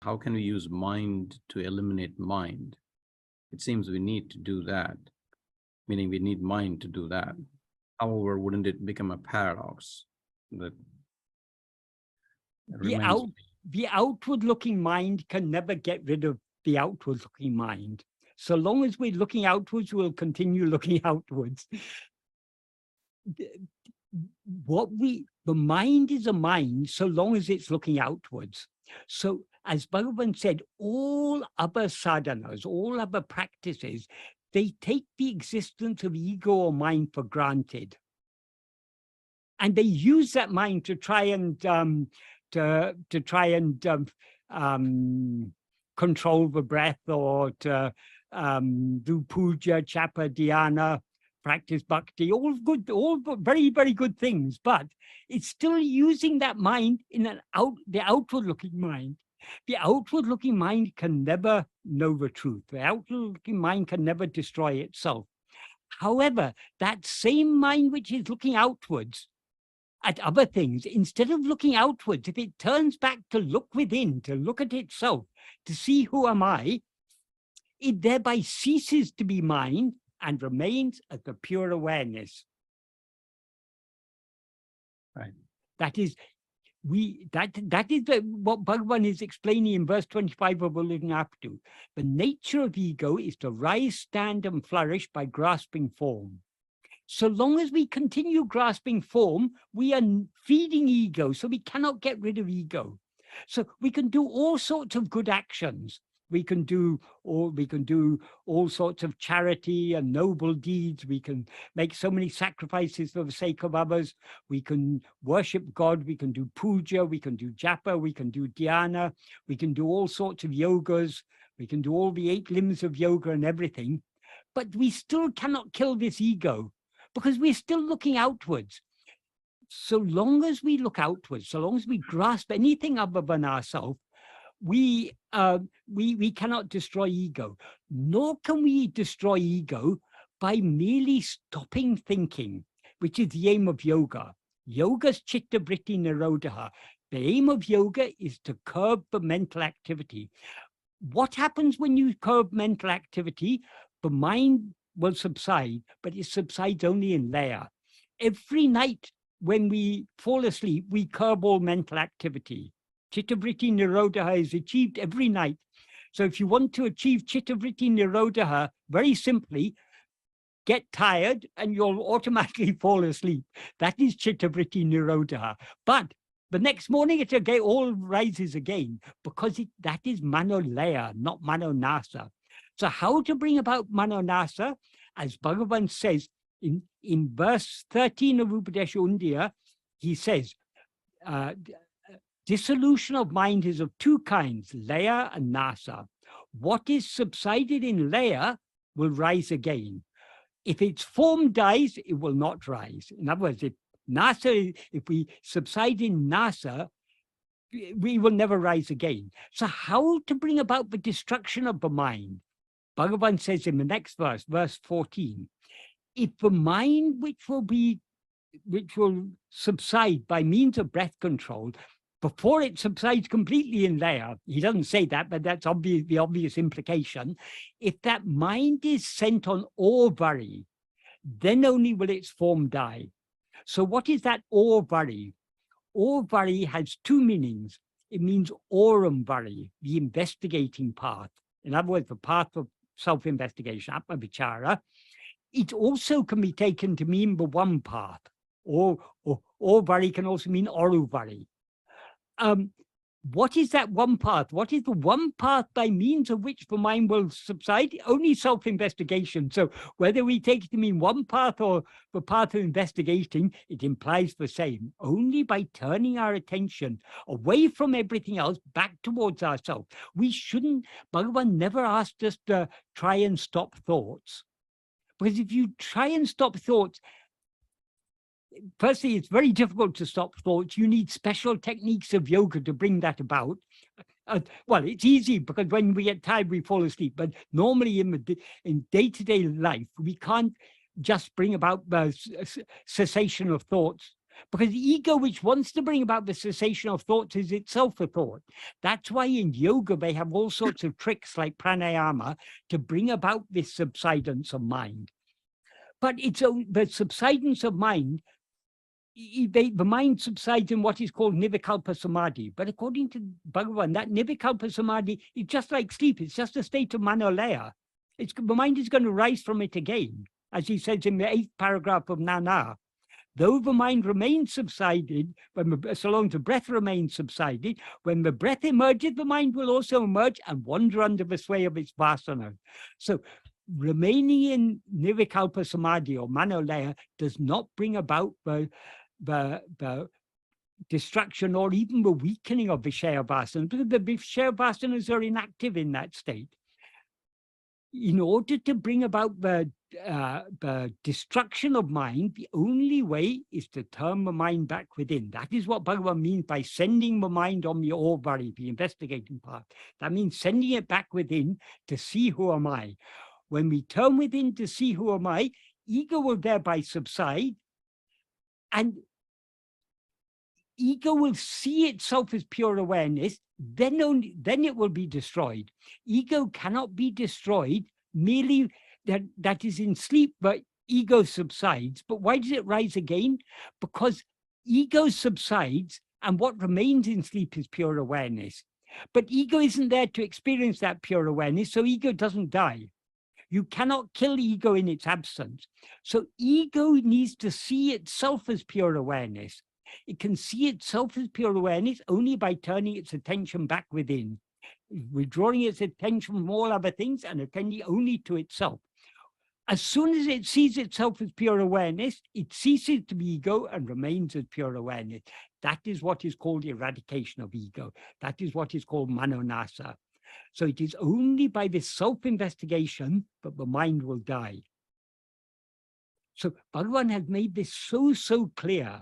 how can we use mind to eliminate mind? It seems we need to do that, meaning we need mind to do that. However, wouldn't it become a paradox that remains? The outward-looking mind can never get rid of the outward-looking mind. So long as we're looking outwards, we'll continue looking outwards. The mind is a mind so long as it's looking outwards. So as Bhagavan said, all other sadhanas, all other practices, they take the existence of ego or mind for granted. And they use that mind to try and control the breath, or to do puja, japa, dhyana, practice bhakti, all very, very good things, but it's still using that mind in the outward-looking mind. The outward-looking mind can never know the truth. The outward-looking mind can never destroy itself. However, that same mind which is looking outwards at other things, instead of looking outwards, if it turns back to look within, to look at itself, to see who am I, it thereby ceases to be mind and remains as the pure awareness. Right. That is what Bhagavan is explaining in verse 25 of we're looking up to. The nature of ego is to rise, stand, and flourish by grasping form. So long as we continue grasping form, we are feeding ego, so we cannot get rid of ego. So we can do all sorts of good actions. We can do all sorts of charity and noble deeds. We can make so many sacrifices for the sake of others. We can worship God. We can do puja. We can do japa. We can do dhyana. We can do all sorts of yogas. We can do all the 8 limbs of yoga and everything. But we still cannot kill this ego because we're still looking outwards. So long as we look outwards, so long as we grasp anything other than ourselves, we cannot destroy ego, nor can we destroy ego by merely stopping thinking, which is the aim of yoga. Yoga's chitta vritti nirodha. The aim of yoga is to curb the mental activity. What happens when you curb mental activity? The mind will subside, but it subsides only in laya. Every night when we fall asleep, we curb all mental activity. Chitta vritti nirodha is achieved every night. So if you want to achieve chitta vritti nirodha, very simply, get tired and you'll automatically fall asleep. That is chitta vritti nirodha. But the next morning it all rises again, because that is manolaya, not manonasa. So how to bring about manonasa? As Bhagavan says in verse 13 of Upadesha Undiyya, he says, dissolution of mind is of 2 kinds, laya and nasa. What is subsided in laya will rise again. If its form dies, it will not rise. In other words, if we subside in nasa, we will never rise again. So how to bring about the destruction of the mind? Bhagavan says in the next verse, verse 14, if the mind which will subside by means of breath control, before it subsides completely in laya, he doesn't say that, but that's the obvious implication. If that mind is sent on orvari, then only will its form die. So what is that orvari? Orvari has 2 meanings. It means auramvari, the investigating path. In other words, the path of self-investigation, ātma-vicāra. It also can be taken to mean the one path, or orvari can also mean oruvari. What is that one path? What is the one path by means of which the mind will subside? Only self-investigation. So whether we take it to mean one path or the path of investigating, it implies the same. Only by turning our attention away from everything else, back towards ourselves. We shouldn't, Bhagavan never asked us to try and stop thoughts. Because if you try and stop thoughts, firstly, it's very difficult to stop thoughts. You need special techniques of yoga to bring that about. Well, it's easy because when we get tired, we fall asleep. But normally in day-to-day life, we can't just bring about the cessation of thoughts Because the ego, which wants to bring about the cessation of thoughts, is itself a thought. That's why in yoga they have all sorts of tricks like pranayama to bring about this subsidence of mind. But it's the subsidence of mind. The mind subsides in what is called nirvikalpa samadhi. But according to Bhagavan, that nirvikalpa samadhi is just like sleep. It's just a state of manolaya. The mind is going to rise from it again, as he says in the 8th paragraph of Nana. Though the mind remains subsided, so long as the breath remains subsided, when the breath emerges, the mind will also emerge and wander under the sway of its vasana. So remaining in nirvikalpa samadhi or manolaya does not bring about the destruction or even the weakening of Vishaya vasanas, because the Vishaya vasanas are inactive in that state. In order to bring about the destruction of mind, the only way is to turn the mind back within. That is what Bhagavan means by sending the mind on the Orvari, the investigating path. That means sending it back within to see who am I. When we turn within to see who am I, ego will thereby subside, and ego will see itself as pure awareness, then it will be destroyed. Ego cannot be destroyed merely that is in sleep, but ego subsides. But why does it rise again? Because ego subsides, and what remains in sleep is pure awareness. But ego isn't there to experience that pure awareness, so ego doesn't die. You cannot kill ego in its absence. So ego needs to see itself as pure awareness. It can see itself as pure awareness only by turning its attention back within, withdrawing its attention from all other things and attending only to itself. As soon as it sees itself as pure awareness, it ceases to be ego and remains as pure awareness. That is what is called eradication of ego. That is what is called manonasa. So it is only by this self-investigation that the mind will die. So Bhagavan has made this so clear.